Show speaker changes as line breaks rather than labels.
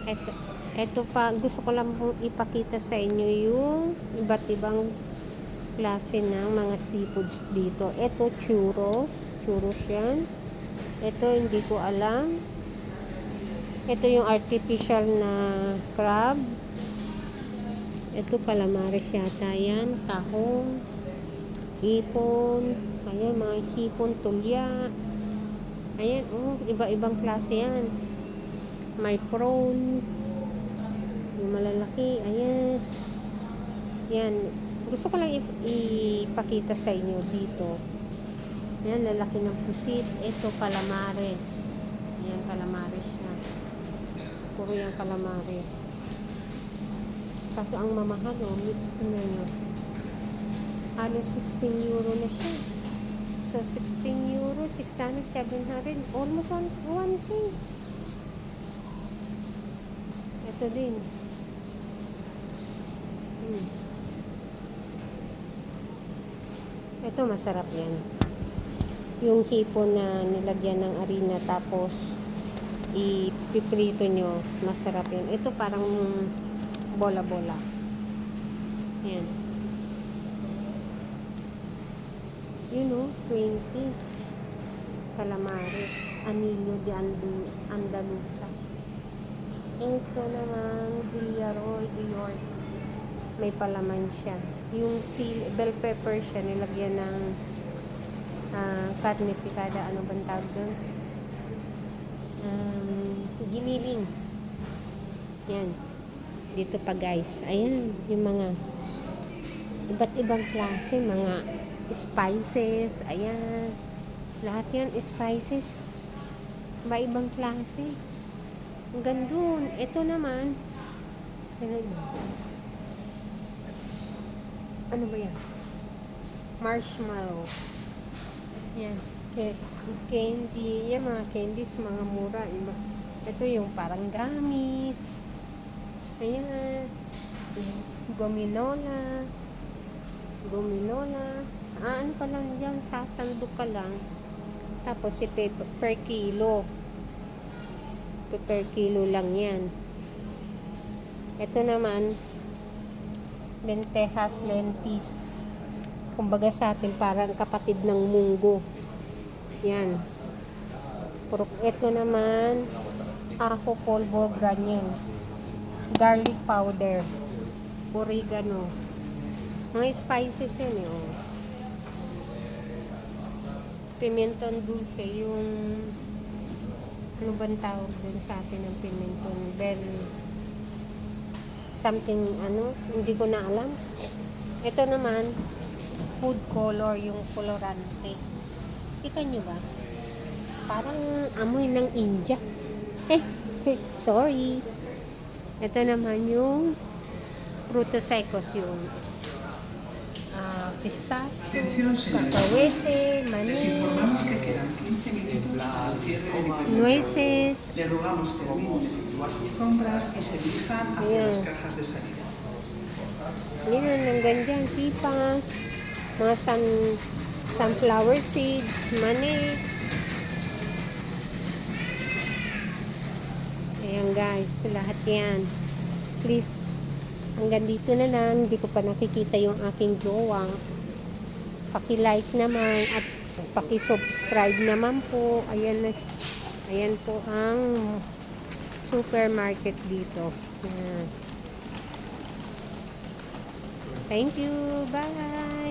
Ito, ito pa, gusto ko lang pong ipakita sa inyo yung iba't ibang klase ng mga seafoods dito. Ito, churros. Churros yan. Ito, hindi ko alam. Ito yung artificial na crab. Ito, calamares yata yan. Tahong. Hipon. Ayan, mga hipon, tulya. Ayan, oh, iba-ibang klase yan. May prawn. Yung malalaki. Ayan. Yan. Gusto ko lang ipakita sa inyo dito. Yan, lalaki ng pusit. Ito, calamares. Ayan, calamares siya. Puro yung calamares. Kaso ang mamahal, oh. Tingnan nyo. Halos 16 euro na siya. So, 16 euro, 600, 700. Almost 1K. Ito din. Ito, masarap yan. Yung hipon na nilagyan ng harina tapos ipiprito nyo, masarap yan. Ito parang bola-bola. Yan. Yun o, 20. Calamares. Anillo de Andalusa. Ito naman, Villaroy de York. May palaman siya. Yung bell pepper siya, nilagyan ng carne picada. Ano bang tawag doon? Giniling. Yan. Dito pa guys. Ayan, yung mga iba't ibang klase, mga spices. Ayan. Lahat yan, spices. Iba-ibang klase. Ang gandun. Ito naman. Ano ba yan? Marshmallow. Yan. Candy. Yan, mga candies, mga mura. Ito yung parang gamis. Ayan. Gominola. Ano ka lang yan? Sasandok ka lang. Tapos si per kilo. Per kilo lang yan. Ito naman, lentejas, lentis. Kumbaga sa atin, parang kapatid ng munggo. Yan. Ito naman, ajo polvo granyan. Garlic powder. Oregano. Mga spices yan eh. Oh. Pimenton dulce. Yung ano bang tawag din sa atin ng pimenton? Bell something, hindi ko na alam. Ito naman, food color, yung colorante. Kita nyo ba? Parang amoy ng India. Sorry. Ito naman yung frutos secos, yung pistachio, cacahuete, maní, nueces.
Le rogamos termine de efectuar sus compras y se dirijan hacia las cajas de salida.
Yan, ang ganda, pipas, mga sunflower seeds, maní. Ayan guys, lahat yan. Please, hanggang dito na lang. Hindi ko pa nakikita yung aking jowa. Paki-like naman at paki-subscribe naman po. Ayan po ang supermarket dito. Ayan. Thank you. Bye.